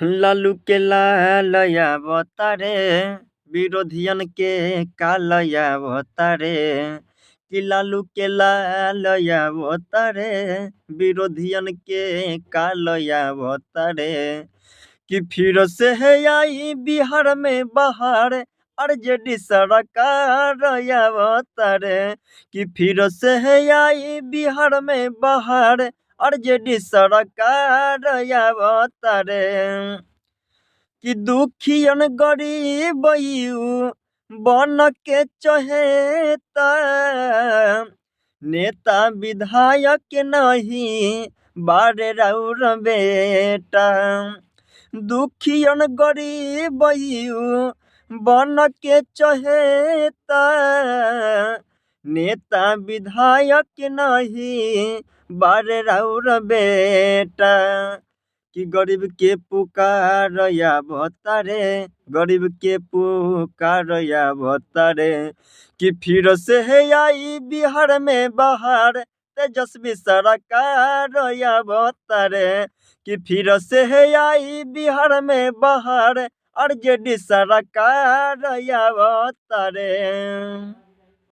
लालू के लालया अवतारे विरोधियन के कालया अवतारे कि लालू के लालया अवतारे विरोधियन के कालया अवतारे कि फिर से है आई बिहार में बहार आरजेडी सरकार अवतारे कि फिर से है आई बिहार में बहार आरजेडी सरकार अवतारे कि दुखियन गरीब बन के चहेता नेता विधायक नहीं बारे राउर बेटा दुखियन गरीब बन के चहेता नेता विधायक नहीं बारे राउर बेटा कि गरीब के पुकार अवतारे गरीब के पुकार अवतारे कि फिर से है आई बिहार में बहार तेजस्वी सरकार अवतारे कि फिर से है आई बिहार में बहार आरजेडी सरकार अवतारे।